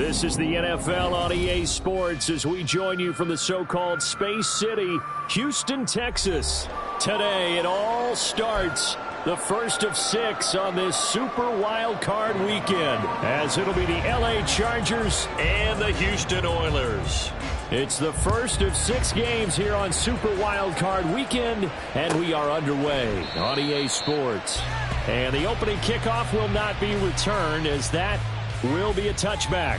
This is the NFL on EA Sports as we join you from the so-called Space City, Houston, Texas. Today it all starts, the first of 6 on this Super Wild Card weekend, as it'll be the LA Chargers and the Houston Oilers. It's the first of 6 games here on Super Wild Card weekend, and we are underway on EA Sports. And the opening kickoff will not be returned, as that will be a touchback.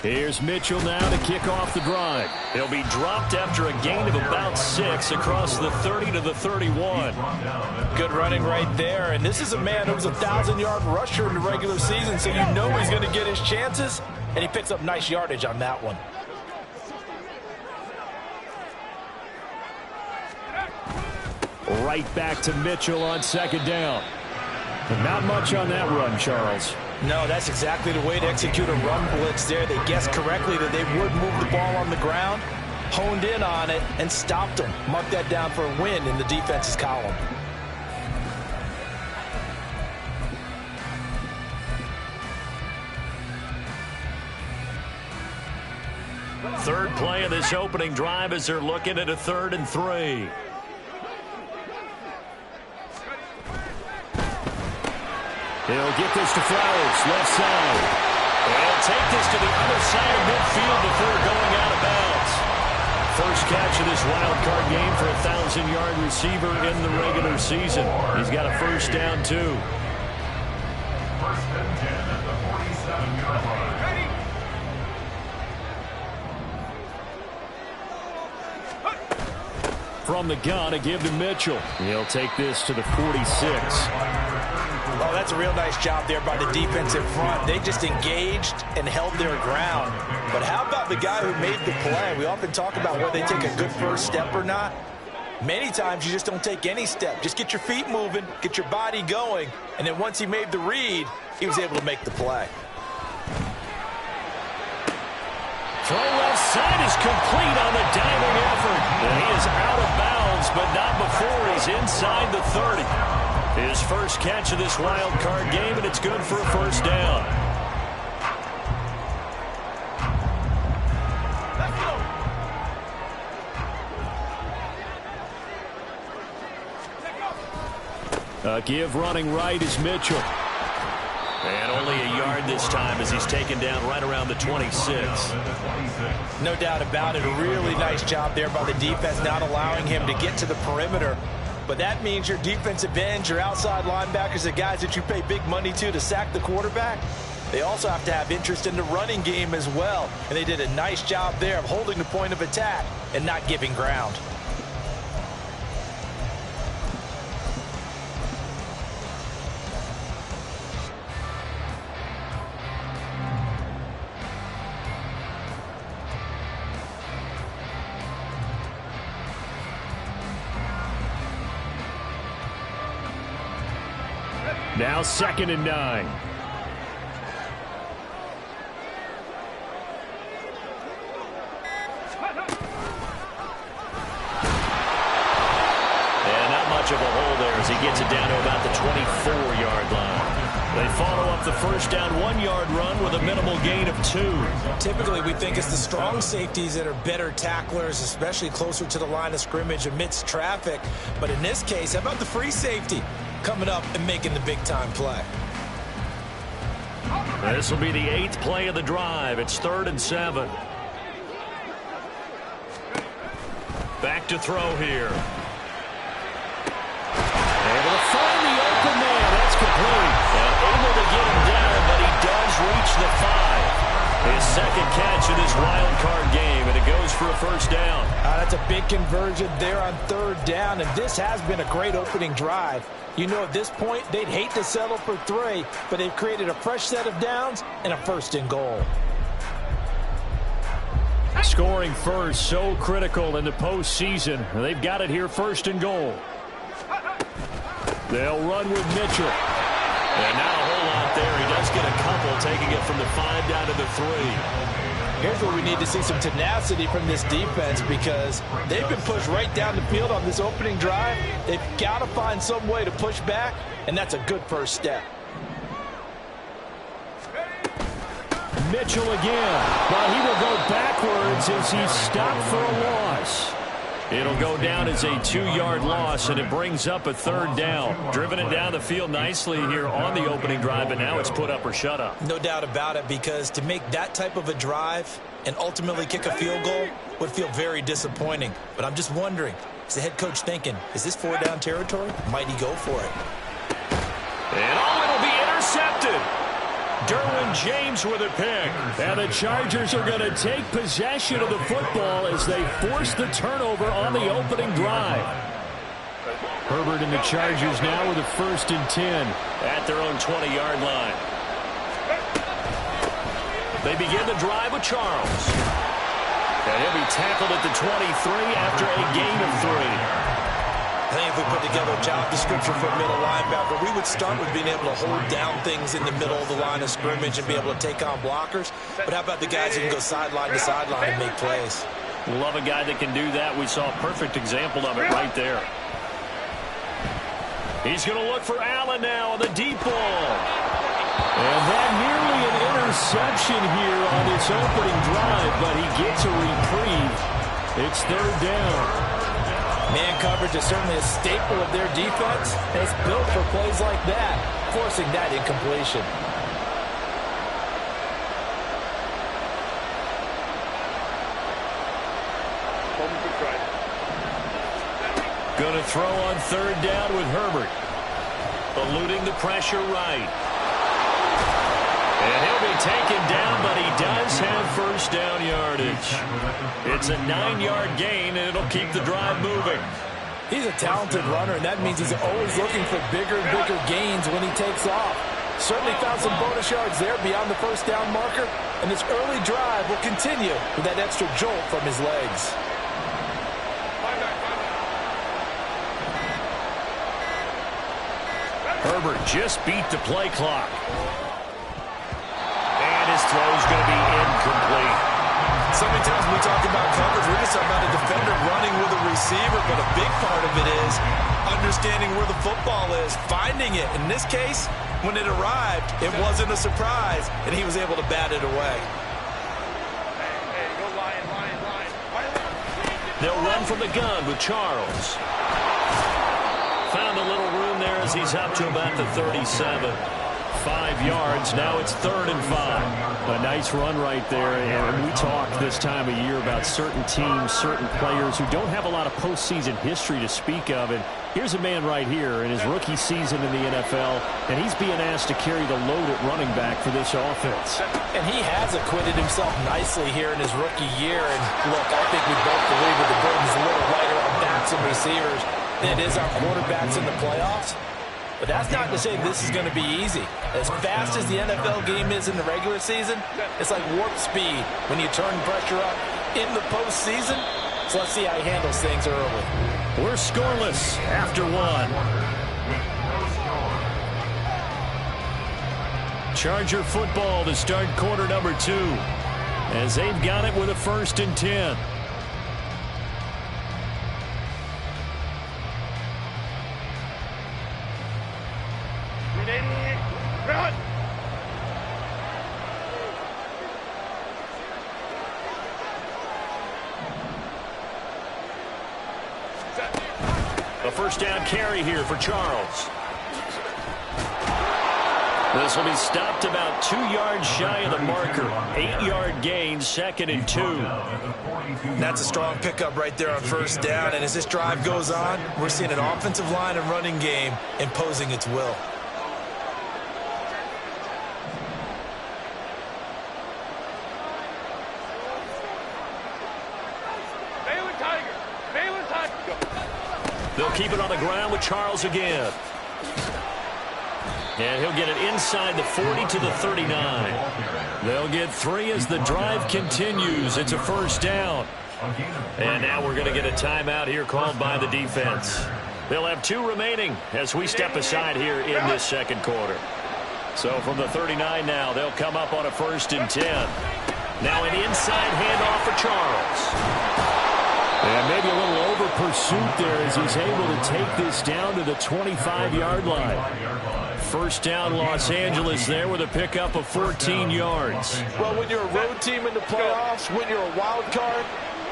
Here's Mitchell now to kick off the drive. He'll be dropped after a gain of about 6 across the 30 to the 31. Good running right there. And this is a man who was a 1,000-yard rusher in the regular season, so you know he's going to get his chances. And he picks up nice yardage on that one. Right back to Mitchell on second down. But not much on that run, Charles. No, that's exactly the way to execute a run blitz there. They guessed correctly that they would move the ball on the ground, honed in on it, and stopped them. Mark that down for a win in the defense's column. Third play of this opening drive as they're looking at a 3rd and 3. He'll get this to Flowers, left side. He'll take this to the other side of midfield before going out of bounds. First catch of this wild card game for a 1,000-yard receiver in the regular season. He's got a first down, too. First and 10 at the 47-yard line. Ready? From the gun, a give to Mitchell. He'll take this to the 46. Oh, that's a real nice job there by the defensive front. They just engaged and held their ground. But how about the guy who made the play? We often talk about whether they take a good first step or not. Many times you just don't take any step. Just get your feet moving, get your body going, and then once he made the read, he was able to make the play. Throw left side is complete on the diving effort. And he is out of bounds, but not before he's inside the 30. His first catch of this wild card game, and it's good for a first down. A give running right is Mitchell. And only a yard this time as he's taken down right around the 26. No doubt about it. A really nice job there by the defense, not allowing him to get to the perimeter. But that means your defensive ends, your outside linebackers, the guys that you pay big money to sack the quarterback, they also have to have interest in the running game as well. And they did a nice job there of holding the point of attack and not giving ground. Now 2nd and 9. And not much of a hole there as he gets it down to about the 24-yard line. They follow up the first down 1-yard run with a minimal gain of 2. Typically, we think it's the strong safeties that are better tacklers, especially closer to the line of scrimmage amidst traffic. But in this case, how about the free safety coming up and making the big-time play? This will be the 8th play of the drive. It's 3rd and 7. Back to throw here. Able to find the open man. That's complete. And able to get him down, but he does reach the 5. His second catch of this wild card game, and it goes for a first down. That's a big conversion there on 3rd down, and this has been a great opening drive. You know, at this point, they'd hate to settle for 3, but they've created a fresh set of downs and a 1st and goal. Scoring first, so critical in the postseason. They've got it here, 1st and goal. They'll run with Mitchell. And not a whole lot there. He does get a couple, taking it from the 5 down to the 3. Here's where we need to see some tenacity from this defense, because they've been pushed right down the field on this opening drive. They've got to find some way to push back, and that's a good first step. Mitchell again. But he will go backwards as he's stopped for a loss. It'll go down as a 2-yard loss, and it brings up a 3rd down. Driven it down the field nicely here on the opening drive, but now it's put up or shut up. No doubt about it, because to make that type of a drive and ultimately kick a field goal would feel very disappointing. But I'm just wondering, is the head coach thinking, is this 4-down territory? Might he go for it? And it'll be intercepted. Derwin James with a pick. And the Chargers are going to take possession of the football as they force the turnover on the opening drive. Herbert and the Chargers now with a 1st and 10 at their own 20-yard line. They begin the drive with Charles. And he'll be tackled at the 23 after a gain of 3. I think if we put together a job description for a middle linebacker, we would start with being able to hold down things in the middle of the line of scrimmage and be able to take on blockers. But how about the guys who can go sideline to sideline and make plays? Love a guy that can do that. We saw a perfect example of it right there. He's going to look for Allen now on the deep ball. And that nearly an interception here on this opening drive, but he gets a reprieve. It's 3rd down. Man coverage is certainly a staple of their defense. It's built for plays like that, forcing that incompletion. Going to throw on 3rd down with Herbert. Eluding the pressure right. And he'll be taken down, but he does have 1st down yardage. It's a 9-yard gain, and it'll keep the drive moving. He's a talented runner, and that means he's always looking for bigger and bigger gains when he takes off. Certainly found some bonus yards there beyond the 1st down marker, and this early drive will continue with that extra jolt from his legs. Herbert just beat the play clock. And his throw's going to be incomplete. So many times when we talk about coverage, we're just talking about a defender running with a receiver, but a big part of it is understanding where the football is, finding it. In this case, when it arrived, it wasn't a surprise, and he was able to bat it away. They'll run from the gun with Charles. Found a little room there as he's up to about the 37. 5 yards. Now it's 3rd and 5. A nice run right there. And we talk this time of year about certain teams, certain players who don't have a lot of postseason history to speak of. And here's a man right here in his rookie season in the NFL, and he's being asked to carry the load at running back for this offense. And he has acquitted himself nicely here in his rookie year. And look, I think we both believe that the burden's a little lighter on backs and receivers than it is on quarterbacks in the playoffs. But that's not to say this is going to be easy. As fast as the NFL game is in the regular season, it's like warp speed when you turn pressure up in the postseason. So let's see how he handles things early. We're scoreless after 1. Charger football to start quarter number 2, as they've got it with a 1st and 10. A 1st down carry here for Charles. This will be stopped about 2 yards shy of the marker. 8-yard gain, 2nd and 2. That's a strong pickup right there on 1st down. And as this drive goes on, we're seeing an offensive line and running game imposing its will. They'll keep it on the ground with Charles again. And he'll get it inside the 40 to the 39. They'll get 3 as the drive continues. It's a 1st down. And now we're going to get a timeout here called by the defense. They'll have 2 remaining as we step aside here in this 2nd quarter. So from the 39 now, they'll come up on a 1st and 10. Now an inside handoff for Charles. And maybe a little over pursuit there as he's able to take this down to the 25-yard line. 1st down, Los Angeles there with a pickup of 14 yards. Well, when you're a road team in the playoffs, when you're a wild card,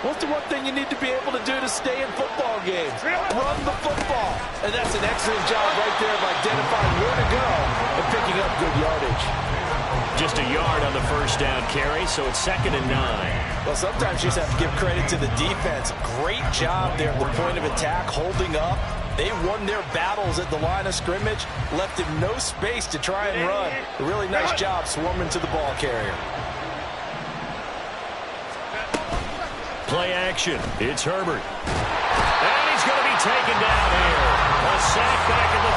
what's the one thing you need to be able to do to stay in football games? Run the football. And that's an excellent job right there of identifying where to go and picking up good yardage. Just a yard on the 1st down carry, so it's 2nd and 9. Well, sometimes you just have to give credit to the defense. Great job there at the point of attack, holding up. They won their battles at the line of scrimmage, left him no space to try and run. A really nice job swarming to the ball carrier. Play action. It's Herbert. And he's going to be taken down here. A sack back at the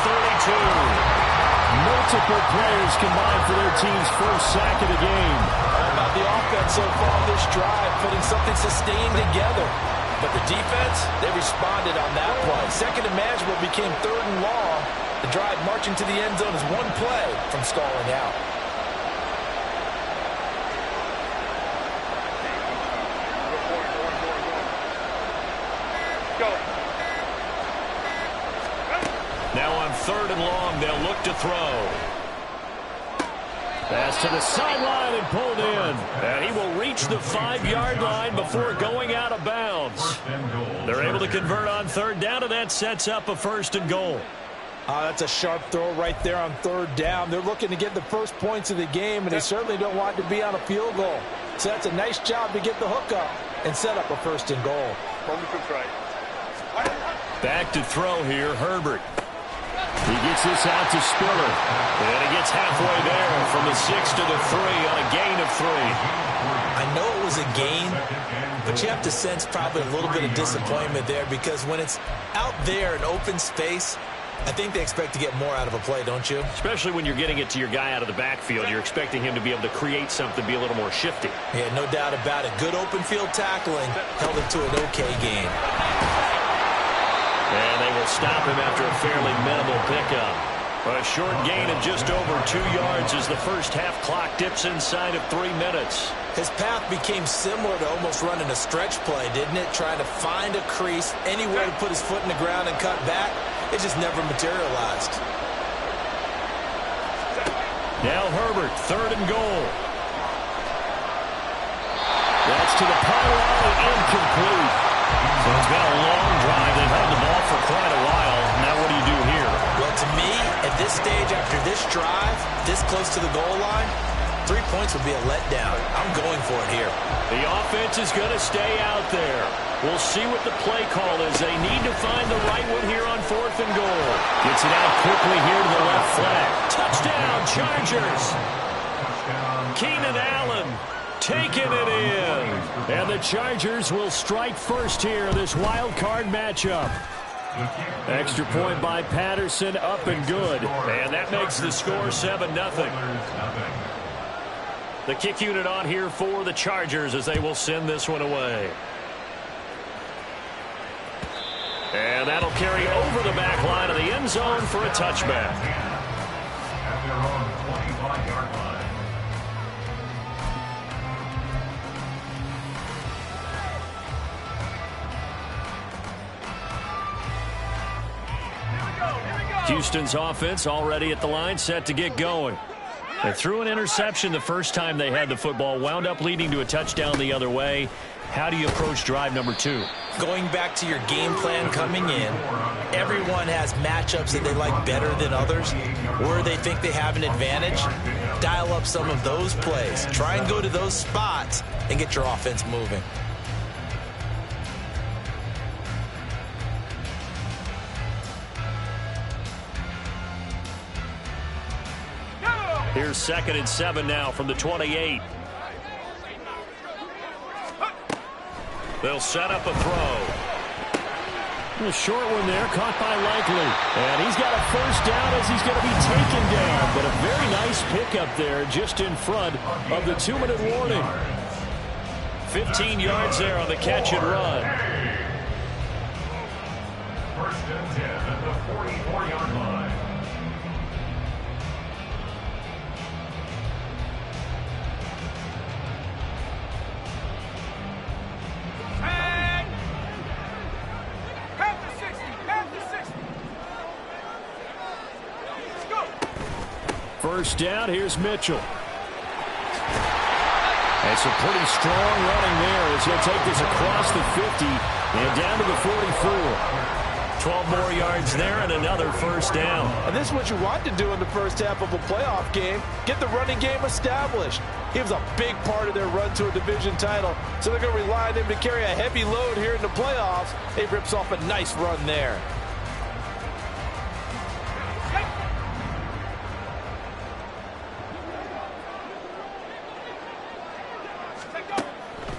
32. Multiple players combined for their team's 1st sack of the game. All about the offense so far this drive, putting something sustained together. But the defense, they responded on that play. 2nd and manageable became 3rd and long. The drive marching to the end zone is one play from stalling out. Now on 3rd and long, they'll look to throw. Pass to the sideline and pulled in. And he will reach the 5-yard line before going out of bounds. They're able to convert on 3rd down, and that sets up a 1st and goal. That's a sharp throw right there on 3rd down. They're looking to get the first points of the game, and they certainly don't want to be on a field goal. So that's a nice job to get the hook up and set up a 1st and goal. Back to throw here, Herbert. He gets this out to Spiller. And he gets halfway there from the 6 to the 3 on a gain of 3. I know it was a gain, but you have to sense probably a little bit of disappointment there because when it's out there in open space, I think they expect to get more out of a play, don't you? Especially when you're getting it to your guy out of the backfield. You're expecting him to be able to create something, be a little more shifty. Yeah, no doubt about it. Good open field tackling held him to an okay gain. And they will stop him after a fairly minimal pickup. A short gain of just over 2 yards as the first half clock dips inside of 3 minutes. His path became similar to almost running a stretch play, didn't it? Trying to find a crease, anywhere to put his foot in the ground and cut back. It just never materialized. Now Herbert, 3rd and goal. That's to the pylon and incomplete. So it's been a long drive. They've held the ball for quite a while. Now what do you do here? Well, to me, at this stage, after this drive, this close to the goal line, 3 points would be a letdown. I'm going for it here. The offense is going to stay out there. We'll see what the play call is. They need to find the right one here on 4th and goal. Gets it out quickly here to the left flat. Touchdown, Chargers. Keenan Allen taking it in. And the Chargers will strike first here, this wild card matchup. Extra point by Patterson, up and good. And that makes the score 7-0. The kick unit on here for the Chargers as they will send this one away. And that'll carry over the back line of the end zone for a touchback. At their own 25-yard line. Houston's offense already at the line, set to get going. They threw an interception the first time they had the football, wound up leading to a touchdown the other way. How do you approach drive number 2? Going back to your game plan coming in, everyone has matchups that they like better than others, where they think they have an advantage. Dial up some of those plays. Try and go to those spots and get your offense moving. Here's 2nd and 7 now from the 28. They'll set up a throw. A short one there, caught by Likely. And he's got a first down as he's going to be taken down. But a very nice pickup there just in front of the 2-minute warning. 15 yards there on the catch and run. First and 10 at the 44-yard line. first down. Here's Mitchell. And some pretty strong running there as he'll take this across the 50 and down to the 44. 12 more yards there and another first down. And this is what you want to do in the first half of a playoff game. Get the running game established. He was a big part of their run to a division title, so they're going to rely on him to carry a heavy load here in the playoffs. He rips off a nice run there.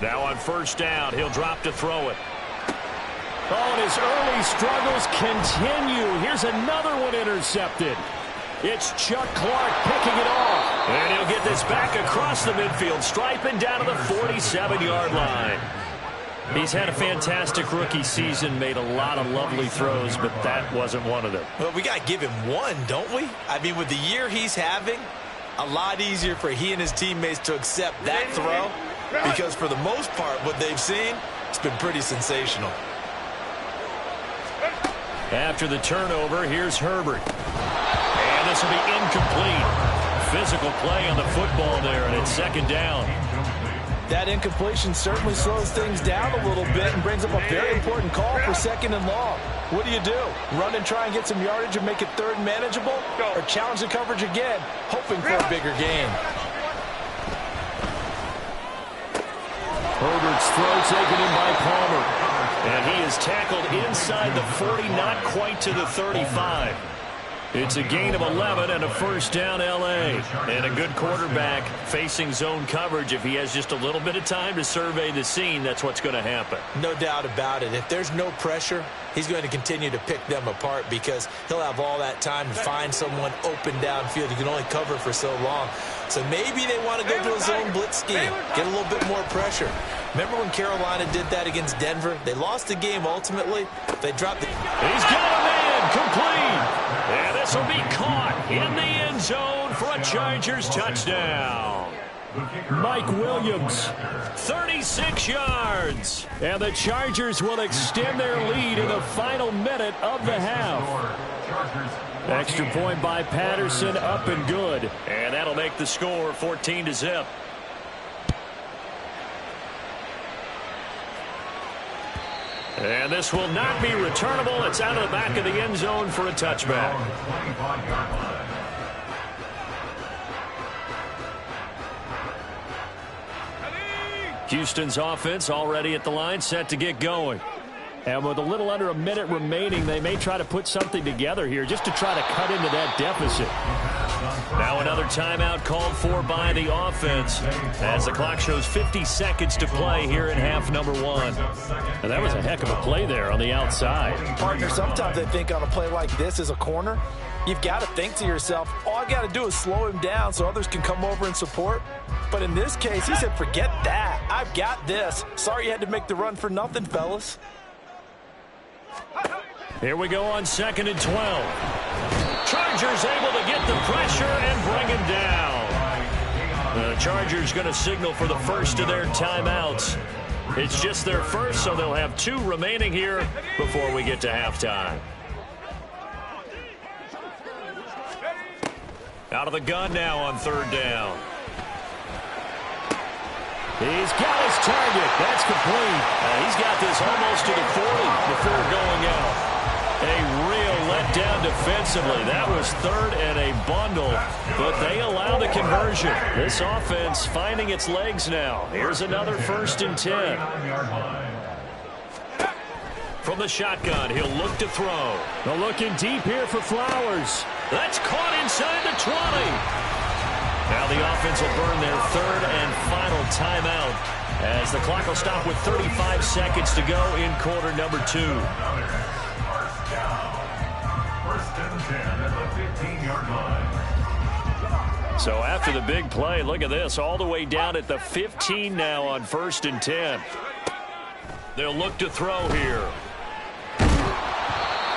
Now on first down, he'll drop to throw it. Oh, and his early struggles continue. Here's another one intercepted. It's Chuck Clark picking it off. And he'll get this back across the midfield, striping down to the 47-yard line. He's had a fantastic rookie season, made a lot of lovely throws, but that wasn't one of them. Well, we got to give him one, don't we? I mean, with the year he's having, a lot easier for he and his teammates to accept that throw, because for the most part, what they've seen, it's been pretty sensational. After the turnover, here's Herbert. And this will be incomplete. Physical play on the football there, and it's second down. That incompletion certainly slows things down a little bit and brings up a very important call for second and long. What do? Run and try and get some yardage and make it third manageable? Or challenge the coverage again, hoping for a bigger gain? Herbert's throw taken in by Palmer. And he is tackled inside the 40, not quite to the 35. It's a gain of 11 and a first down L.A. And a good quarterback facing zone coverage. If he has just a little bit of time to survey the scene, that's what's going to happen. No doubt about it. If there's no pressure, he's going to continue to pick them apart because he'll have all that time to find someone open downfield. He can only cover for so long. So maybe they want to go to a zone blitz scheme, get a little bit more pressure. Remember when Carolina did that against Denver? They lost the game ultimately. They dropped it. He's got a man complete. And this will be caught in the end zone for a Chargers touchdown. Mike Williams, 36 yards. And the Chargers will extend their lead in the final minute of the half. Extra point by Patterson, up and good. And that'll make the score 14-0. And this will not be returnable. It's out of the back of the end zone for a touchback. Houston's offense already at the line, set to get going. And with a little under a minute remaining, they may try to put something together here just to try to cut into that deficit. Now another timeout called for by the offense as the clock shows 50 seconds to play here in half number one. And that was a heck of a play there on the outside. Partner, sometimes I think on a play like this as a corner, you've got to think to yourself, all I got to do is slow him down so others can come over and support. But in this case, he said, forget that. I've got this. Sorry you had to make the run for nothing, fellas. Here we go on 2nd and 12. Chargers able to get the pressure and bring him down. The Chargers going to signal for the first of their timeouts. It's just their first, so they'll have 2 remaining here before we get to halftime. Out of the gun now on 3rd down. He's got his target. That's complete. He's got this almost to the 40 before going out. A real letdown defensively. That was 3rd and a bundle, but they allow the conversion. This offense finding its legs now. Here's another 1st and 10. From the shotgun, he'll look to throw. They're looking deep here for Flowers. That's caught inside the 20. Now the offense will burn their 3rd and final timeout as the clock will stop with 35 seconds to go in quarter number 2. First and 10 at the 15-yard line. So after the big play, look at this, all the way down at the 15 now on 1st and 10. They'll look to throw here.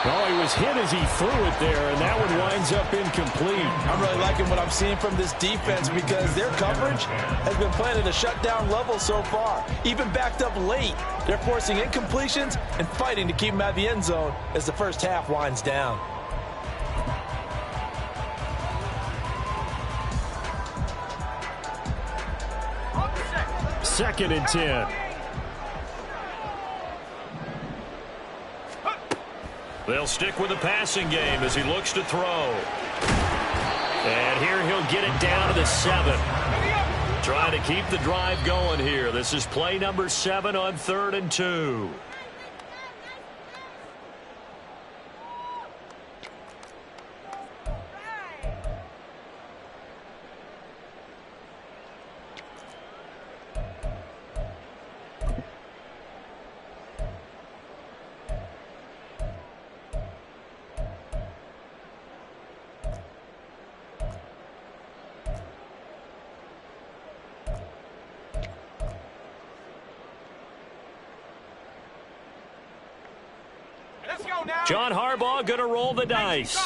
Oh, he was hit as he threw it there, and that one winds up incomplete. I'm really liking what I'm seeing from this defense because their coverage has been playing at a shutdown level so far. Even backed up late, they're forcing incompletions and fighting to keep them out of the end zone as the first half winds down. 2nd and 10. They'll stick with the passing game as he looks to throw. And here he'll get it down to the 7. Trying to keep the drive going here. This is play number 7 on 3rd and 2. John Harbaugh going to roll the dice.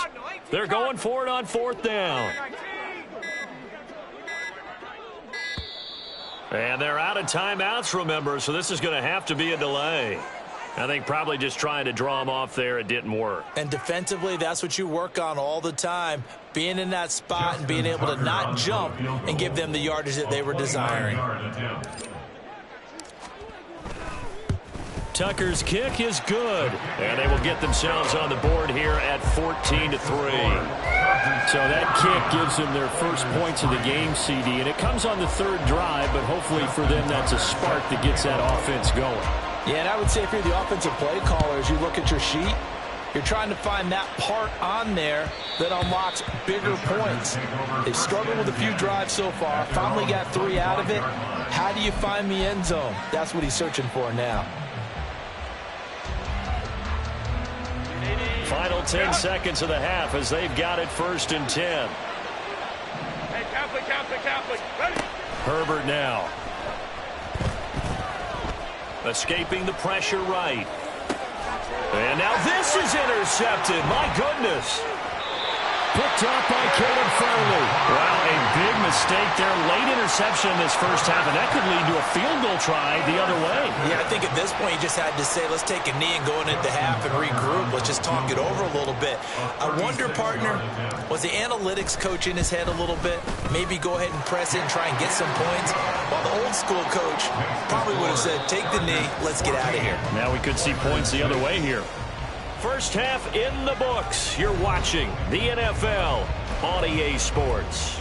They're going for it on 4th down. And they're out of timeouts, remember, so this is going to have to be a delay. I think probably just trying to draw them off there, it didn't work. And defensively, that's what you work on all the time. Being in that spot and being able to not jump and give them the yardage that they were desiring. Tucker's kick is good, and they will get themselves on the board here at 14-3. So that kick gives them their first points of the game, CD, and it comes on the 3rd drive, but hopefully for them that's a spark that gets that offense going. Yeah, and I would say if you're the offensive play caller, as you look at your sheet, you're trying to find that part on there that unlocks bigger points. They've struggled with a few drives so far, finally got 3 out of it. How do you find the end zone? That's what he's searching for now. Final 10 seconds of the half as they've got it 1st and 10. Hey, Catholic, ready? Herbert now. Escaping the pressure right. And now this is intercepted. My goodness. Picked up by Caleb Farley. Well, a big mistake there. Late interception in this first half, and that could lead to a field goal try the other way. Yeah, I think at this point you just had to say, let's take a knee and go into half and regroup. Let's just talk it over a little bit. I wonder, partner, was the analytics coach in his head a little bit? Maybe go ahead and press it and try and get some points? While the old school coach probably would have said, take the knee, let's get out of here. Now we could see points the other way here. First half in the books. You're watching the NFL on EA Sports.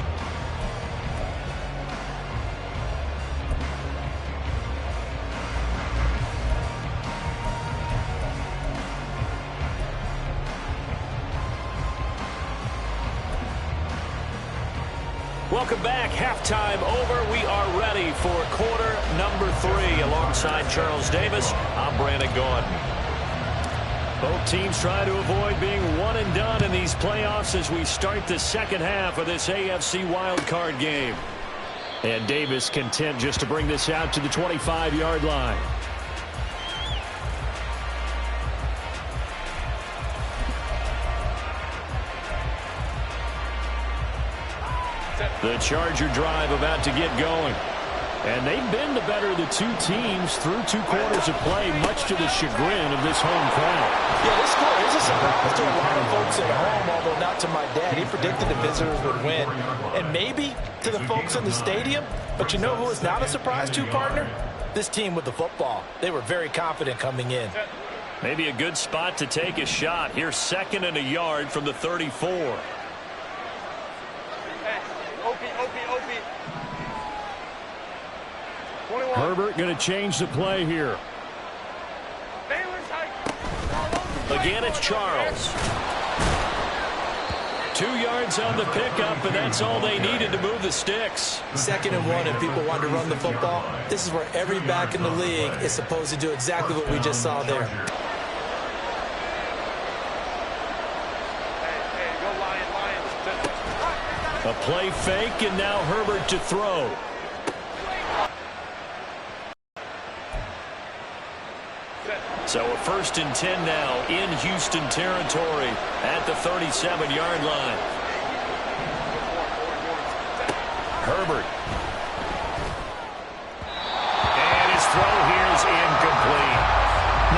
Welcome back. Halftime over. We are ready for quarter number 3. Alongside Charles Davis, I'm Brandon Gordon. Both teams try to avoid being one and done in these playoffs as we start the second half of this AFC wildcard game. And Davis content just to bring this out to the 25-yard line. The Charger drive about to get going. And they've been the better of the 2 teams through 2 quarters of play, much to the chagrin of this home crowd. Yeah, this score is a surprise to a lot of folks at home, although not to my dad. He predicted the visitors would win. And maybe to the folks in the stadium. But you know who is not a surprise to, partner? This team with the football. They were very confident coming in. Maybe a good spot to take a shot. Here's 2nd and a yard from the 34. Herbert going to change the play here. Again, it's Charles. 2 yards on the pickup, and that's all they needed to move the sticks. 2nd and 1, and people want to run the football. This is where every back in the league is supposed to do exactly what we just saw there. A play fake, and now Herbert to throw. So a 1st and 10 now in Houston territory at the 37-yard line. Herbert. And his throw here is incomplete.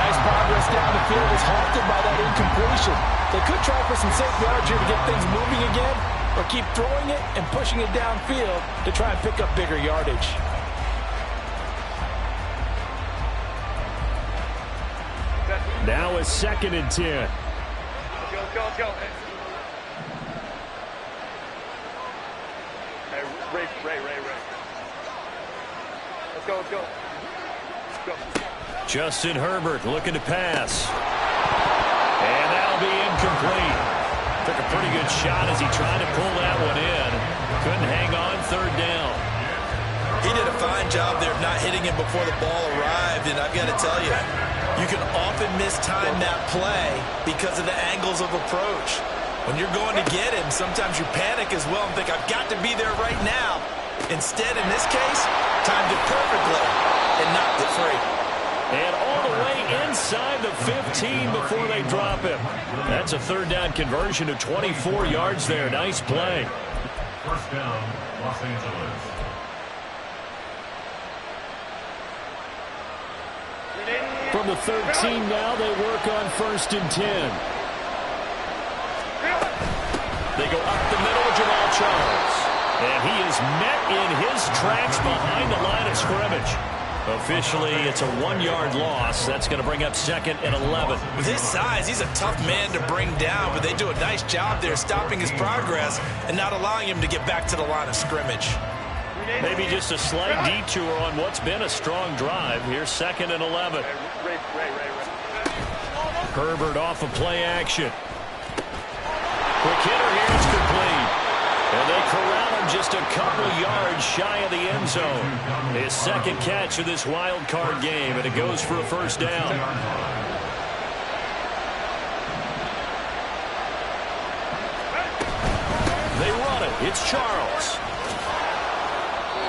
Nice progress down the field, was halted by that incompletion. They could try for some safe yards here to get things moving again, or keep throwing it and pushing it downfield to try and pick up bigger yardage. Now a 2nd and 10. Let's go. Hey, Ray. Let's go. Justin Herbert looking to pass. And that'll be incomplete. Took a pretty good shot as he tried to pull that one in. Couldn't hang on 3rd down. He did a fine job there of not hitting him before the ball arrived, and I've got to tell you, you can often mistime that play because of the angles of approach. When you're going to get him, sometimes you panic as well and think, I've got to be there right now. Instead, in this case, timed it perfectly and knocked it free. And all the way inside the 15 before they drop him. That's a 3rd down conversion of 24 yards there. Nice play. 1st down, Los Angeles. From the 13 now, they work on 1st and 10. They go up the middle of Jamal Charles. And he is met in his tracks behind the line of scrimmage. Officially, it's a 1-yard loss. That's going to bring up 2nd and 11. With his size, he's a tough man to bring down, but they do a nice job there stopping his progress and not allowing him to get back to the line of scrimmage. Maybe just a slight detour on what's been a strong drive. Here's 2nd and 11. Ray. Herbert off of play action. Quick hitter here, it's complete. And they corral him just a couple yards shy of the end zone. His 2nd catch of this wild card game, and it goes for a 1st down. They run it. It's Charles.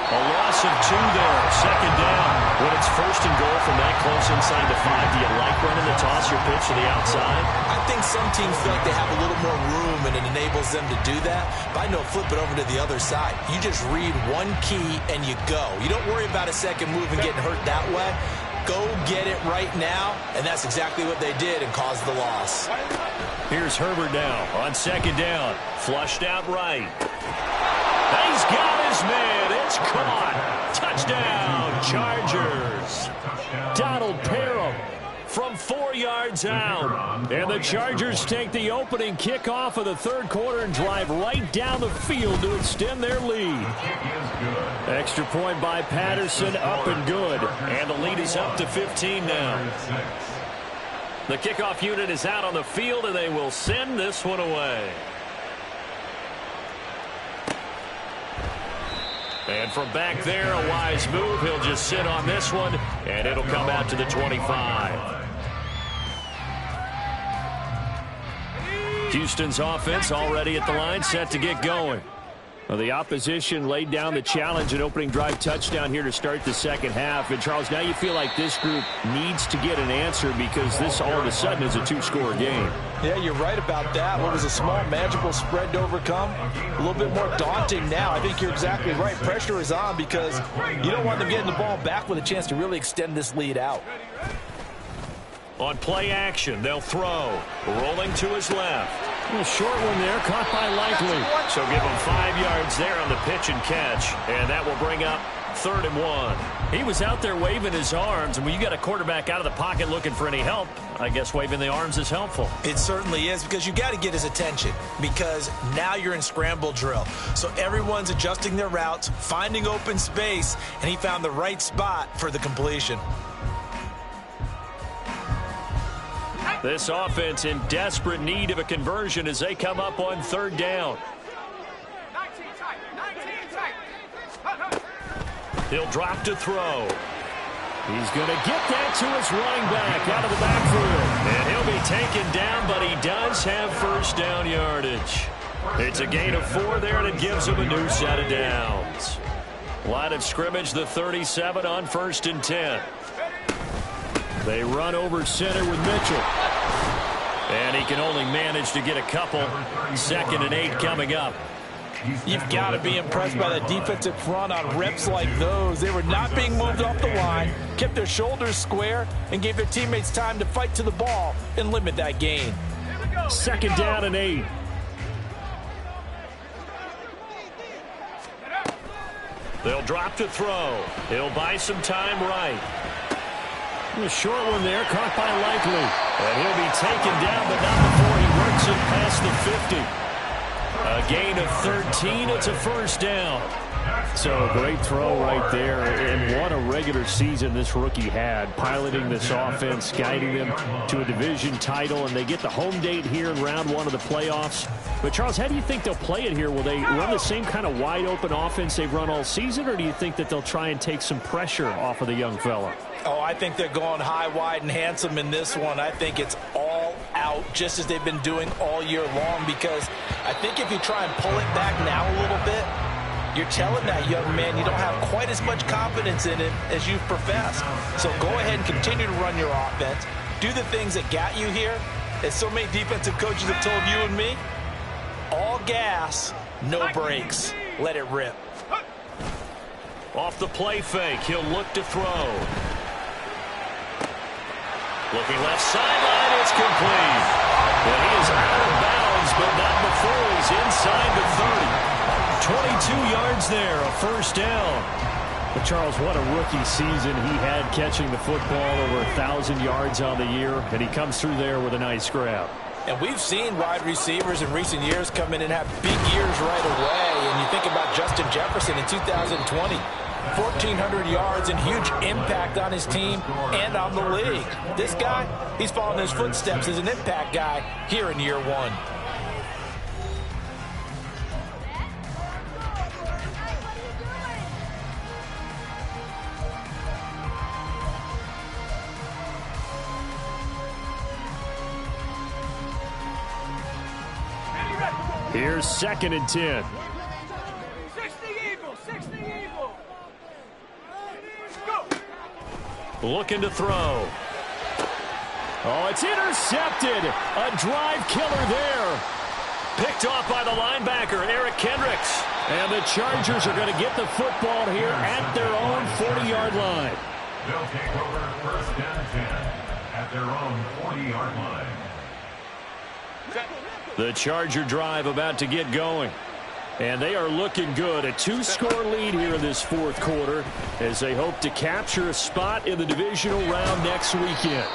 A loss of 2 there. 2nd down. When it's 1st and goal from that close inside the 5, do you like running the toss your pitch to the outside? I think some teams feel like they have a little more room and it enables them to do that. But I know flip it over to the other side. You just read one key and you go. You don't worry about a second move and getting hurt that way. Go get it right now, and that's exactly what they did and caused the loss. Here's Herbert now on 2nd down. Flushed out right. He's got his man. It's caught. Touchdown, Chargers. Donald Parham from 4 yards out. And the Chargers take the opening kickoff of the 3rd quarter and drive right down the field to extend their lead. Extra point by Patterson, up and good. And the lead is up to 15 now. The kickoff unit is out on the field, and they will send this one away. And from back there, a wise move. He'll just sit on this one, and it'll come out to the 25. Houston's offense already at the line, set to get going. Well, the opposition laid down the challenge, an opening drive touchdown here to start the 2nd half. And, Charles, now you feel like this group needs to get an answer because this all of a sudden is a 2-score game. Yeah, you're right about that. What was a small, manageable spread to overcome, a little bit more daunting now. I think you're exactly right. Pressure is on because you don't want them getting the ball back with a chance to really extend this lead out. On play action, they'll throw. Rolling to his left. A short one there, caught by Likely. So give him 5 yards there on the pitch and catch. And that will bring up 3rd and 1. He was out there waving his arms, and when you got a quarterback out of the pocket looking for any help, I guess waving the arms is helpful. It certainly is, because you got to get his attention, because now you're in scramble drill. So everyone's adjusting their routes, finding open space, and he found the right spot for the completion. This offense in desperate need of a conversion as they come up on 3rd down. He'll drop to throw. He's going to get that to his running back out of the backfield. And he'll be taken down, but he does have 1st down yardage. It's a gain of 4 there, and it gives him a new set of downs. Line of scrimmage, the 37 on 1st and 10. They run over center with Mitchell. And he can only manage to get a couple. 2nd and 8 coming up. You've got to be impressed by the defensive front on reps like those. They were not being moved off the line, kept their shoulders square, and gave their teammates time to fight to the ball and limit that gain. 2nd down and 8. They'll drop to throw. He'll buy some time right. The short one there, caught by Likely. And he'll be taken down, but not before he works it past the 50. A gain of 13. It's a first down. So great throw right there, and what a regular season this rookie had, piloting this offense, guiding them to a division title, and they get the home date here in round 1 of the playoffs. But, Charles, how do you think they'll play it here? Will they run the same kind of wide-open offense they've run all season, or do you think that they'll try and take some pressure off of the young fella? Oh, I think they're going high, wide, and handsome in this one. I think it's all out, just as they've been doing all year long, because I think if you try and pull it back now a little bit, you're telling that young man you don't have quite as much confidence in it as you've professed. So go ahead and continue to run your offense. Do the things that got you here. As so many defensive coaches have told you and me, all gas, no brakes. Let it rip. Off the play fake, he'll look to throw. Looking left sideline, it's complete. And he is out of bounds, but not before he's inside the 30. 22 yards there, a first down. But Charles, what a rookie season he had, catching the football, over 1,000 yards on the year, and he comes through there with a nice grab. And we've seen wide receivers in recent years come in and have big years right away. And you think about Justin Jefferson in 2020, 1,400 yards and huge impact on his team and on the league. This guy, he's following his footsteps as an impact guy here in year 1. Here's 2nd and 10. 60 Eagles, 60 Eagles. Looking to throw. Oh, it's intercepted. A drive killer there. Picked off by the linebacker, Eric Kendricks. And the Chargers are going to get the football here at their own 40-yard line. They'll take over 1st and 10 at their own 40-yard line. The Charger drive about to get going. And they are looking good. A 2-score lead here in this 4th quarter as they hope to capture a spot in the divisional round next weekend.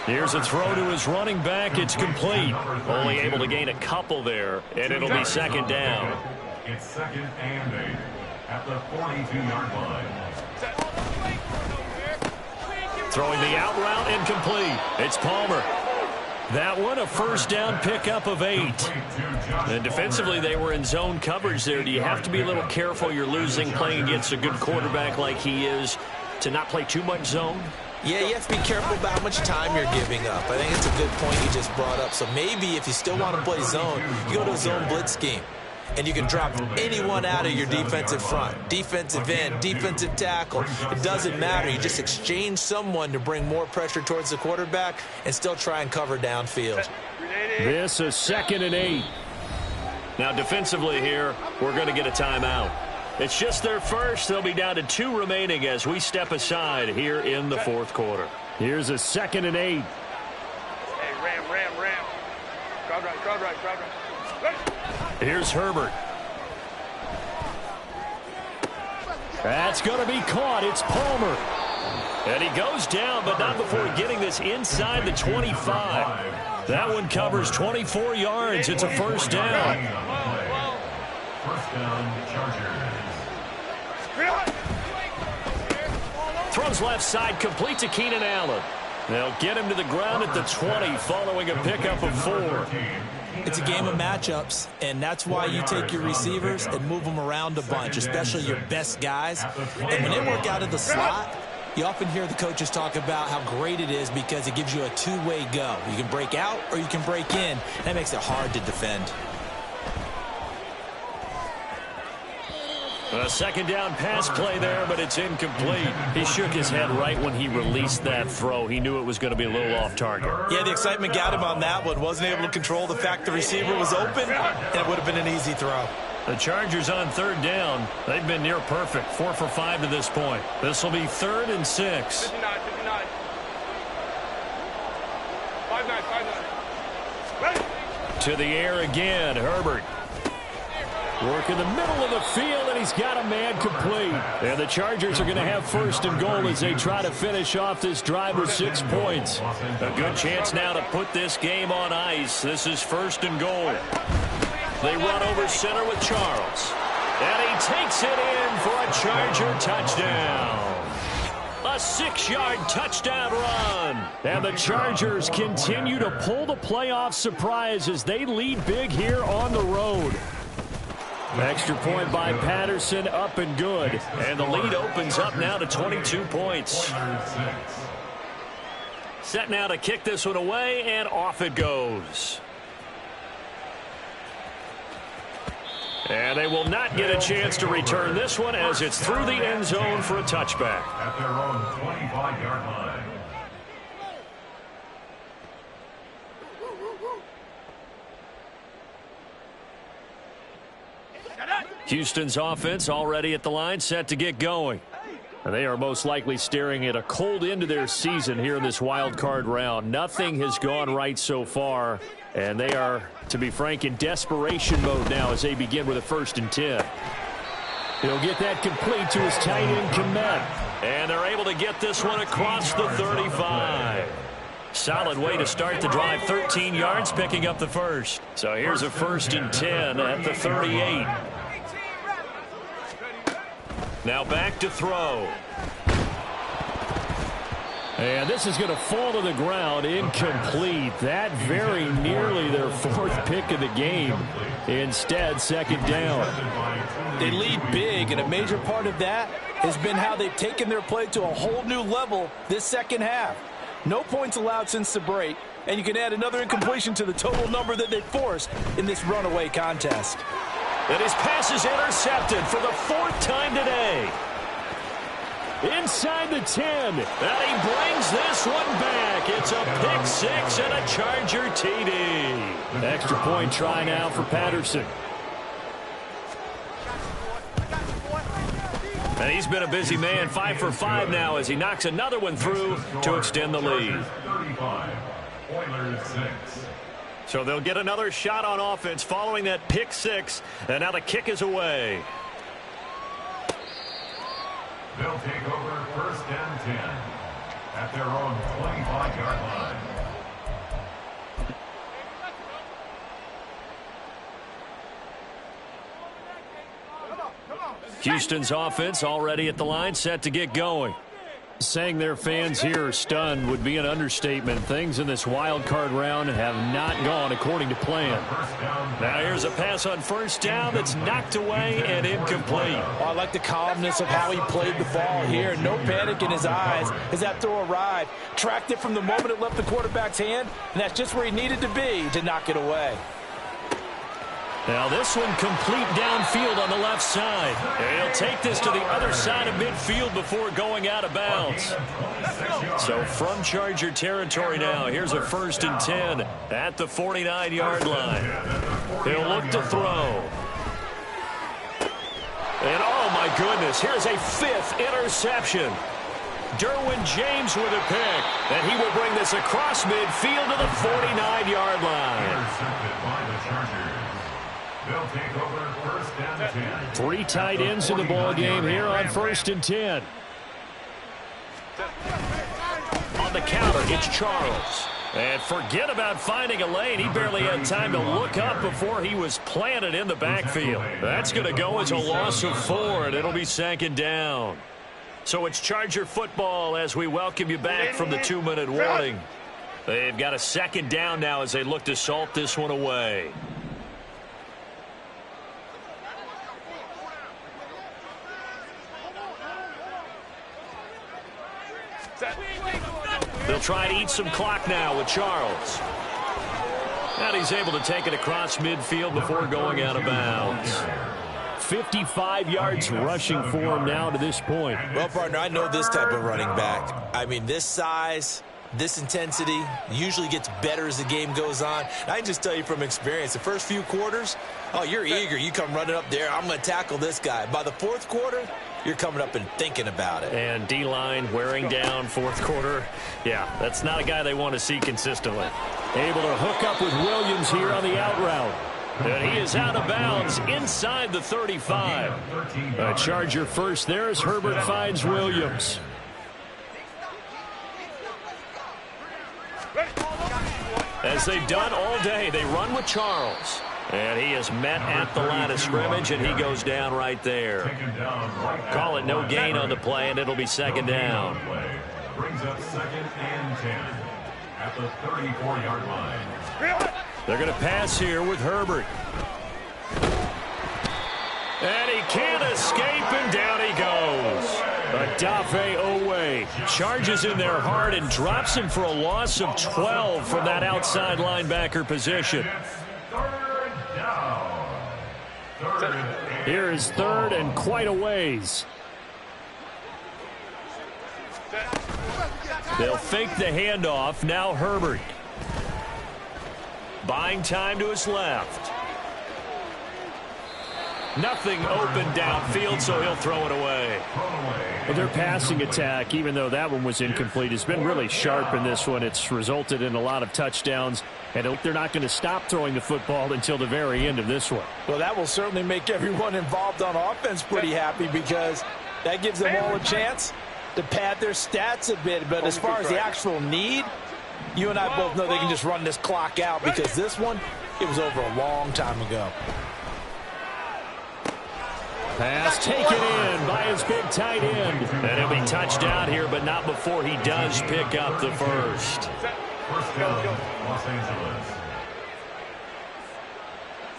Here's a throw to his running back. It's complete. Only able to gain a couple there, and it'll be 2nd down. It's 2nd and 8 at the 42-yard line. Throwing the out route, incomplete. It's Palmer. That one, a first down pickup of 8. And defensively, they were in zone coverage there. Do you have to be a little careful? You're losing, playing against a good quarterback like he is, to not play too much zone? Yeah, you have to be careful about how much time you're giving up. I think it's a good point you just brought up. So maybe if you still want to play zone, you go to a zone blitz scheme. And you can drop anyone out of your defensive front. Defensive end, defensive tackle. It doesn't matter. You just exchange someone to bring more pressure towards the quarterback and still try and cover downfield. This is 2nd and 8. Now defensively here, we're going to get a timeout. It's just their first. They'll be down to 2 remaining as we step aside here in the 4th quarter. Here's a 2nd and 8. Hey, ram. Crowd right. Here's Herbert. That's going to be caught. It's Palmer. And he goes down, but not before getting this inside the 25. That one covers 24 yards. It's a first down. First down, Chargers. Throws left side, complete to Keenan Allen. They'll get him to the ground at the 20 following a pickup of 4. It's a game of matchups, and that's why you take your receivers and move them around a bunch, especially your best guys. And when they work out of the slot, you often hear the coaches talk about how great it is because it gives you a two-way go. You can break out or you can break in. That makes it hard to defend. A 2nd down pass play there, but it's incomplete. He shook his head right when he released that throw. He knew it was going to be a little off target. Yeah, the excitement got him on that one. Wasn't able to control the fact the receiver was open, and it would have been an easy throw. The Chargers on 3rd down. They've been near perfect. 4 for 5 to this point. This will be 3rd and 6. 59. 5-9. To the air again, Herbert. Work in the middle of the field, and he's got a man complete. And the Chargers are going to have first and goal as they try to finish off this drive with 6 points. A good chance now to put this game on ice. This is first and goal. They run over center with Charles. And he takes it in for a Charger touchdown. A 6-yard touchdown run. And the Chargers continue to pull the playoff surprise as they lead big here on the road. Extra point by Patterson, up and good. And the lead opens up now to 22 points. Set now to kick this one away, and off it goes. And they will not get a chance to return this one as it's through the end zone for a touchback. At their own 25-yard line. Houston's offense already at the line, set to get going. And they are most likely staring at a cold end to their season here in this wild card round. Nothing has gone right so far, and they are, to be frank, in desperation mode now as they begin with a 1st and 10. He'll get that complete to his tight end, Komet. And they're able to get this one across the 35. Solid way to start the drive, 13 yards, picking up the first. So here's a 1st and 10 at the 38. Now back to throw. And this is going to fall to the ground, incomplete. That very nearly their 4th pick of the game. Instead, 2nd down. They lead big, and a major part of that has been how they've taken their play to a whole new level this second half. No points allowed since the break, and you can add another incompletion to the total number that they forced in this runaway contest. And his pass is intercepted for the 4th time today. Inside the 10. And he brings this one back. It's a pick 6 and a Charger TD. Extra point try now for Patterson. And he's been a busy man, 5 for 5 now as he knocks another one through to extend the lead. 35, Oilers 6. So they'll get another shot on offense following that pick 6, and now the kick is away. They'll take over 1st and 10 at their own 25-yard line. Houston's offense already at the line, set to get going. Saying their fans here are stunned would be an understatement. Things in this wild card round have not gone according to plan. Now here's a pass on 1st down that's knocked away and incomplete. I like the calmness of how he played the ball here. No panic in his eyes as that throw arrived. Tracked it from the moment it left the quarterback's hand, and that's just where he needed to be to knock it away. Now this one complete downfield on the left side. And he'll take this to the other side of midfield before going out of bounds. So from Charger territory now, here's a 1st and 10 at the 49-yard line. He'll look to throw. And oh my goodness, here's a 5th interception. Derwin James with a pick. And he will bring this across midfield to the 49-yard line. Intercepted by the Chargers. They'll take over 1st and 10. 3 tight ends in the ball game here on 1st and 10. On the counter, it's Charles. And forget about finding a lane. He barely had time to look up before he was planted in the backfield. That's going to go as a loss of 4, and it'll be 2nd down. So it's Charger football as we welcome you back from the 2-minute warning. They've got a 2nd down now as they look to salt this one away. They'll try to eat some clock now with Charles. And he's able to take it across midfield before going out of bounds. 55 yards rushing for him now to this point. Well, partner, I know this type of running back. I mean, this size, this intensity usually gets better as the game goes on. I can just tell you from experience, the first few quarters, oh, you're eager. You come running up there, I'm going to tackle this guy. By the 4th quarter, you're coming up and thinking about it. And D-line wearing down 4th quarter. Yeah, that's not a guy they want to see consistently. Able to hook up with Williams here on the out route. And he is out of bounds inside the 35. A Charger first there as Herbert finds Williams. As they've done all day, they run with Charles. And he is met at the line of scrimmage, and he goes down right there. Call it no gain on the play, and it'll be second down. Brings up 2nd and 10 at the 34-yard line. They're going to pass here with Herbert. And he can't escape, and down he goes. Odafe Owe charges in there hard and drops him for a loss of 12 from that outside linebacker position. Here is 3rd and quite a ways. They'll fake the handoff. Now Herbert. Buying time to his left. Nothing open downfield, so he'll throw it away. Well, their passing attack, even though that one was incomplete, has been really sharp in this one. It's resulted in a lot of touchdowns, and they're not going to stop throwing the football until the very end of this one. Well, that will certainly make everyone involved on offense pretty happy because that gives them all a chance to pad their stats a bit. But as far as the actual need, you and I both know they can just run this clock out because this one, it was over a long time ago. Pass taken in by his big tight end. And he'll be touchdown here, but not before he does pick up the first. First down, Los Angeles.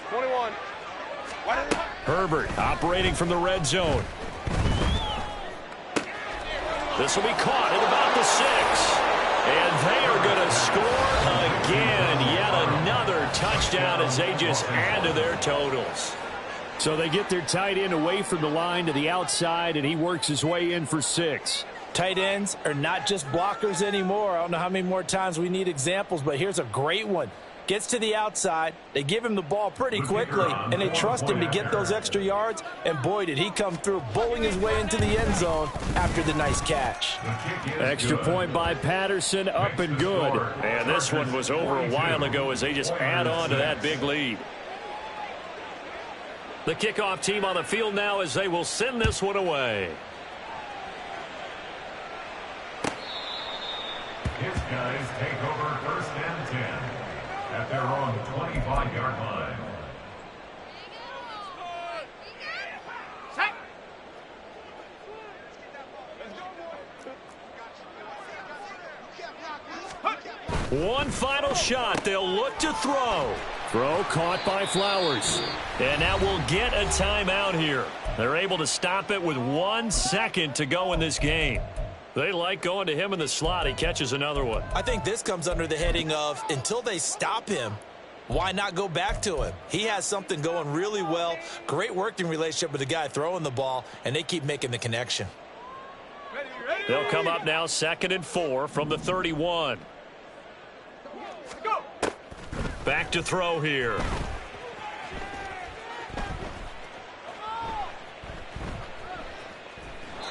21. Herbert operating from the red zone. This will be caught at about the 6. And they are going to score again. Yet another touchdown as they just add to their totals. So they get their tight end away from the line to the outside, and he works his way in for 6. Tight ends are not just blockers anymore. I don't know how many more times we need examples, but here's a great one. Gets to the outside, they give him the ball pretty quickly, and they trust him to get those extra yards, and boy, did he come through, bowling his way into the end zone after the nice catch. Extra point by Patterson, up and good. And this one was over a while ago as they just add on to that big lead. The kickoff team on the field now as they will send this one away. His guys take over 1st and 10 at their own 25-yard line. One final shot. They'll look to throw. Throw caught by Flowers. And that will get a timeout here. They're able to stop it with 1 second to go in this game. They like going to him in the slot. He catches another one. I think this comes under the heading of until they stop him, why not go back to him? He has something going really well. Great working relationship with the guy throwing the ball, and they keep making the connection. They'll come up now 2nd and 4 from the 31. Back to throw here.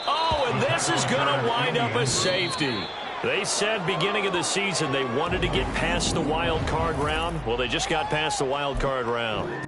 Oh, and this is going to wind up a safety. They said beginning of the season they wanted to get past the wild card round. Well, they just got past the wild card round.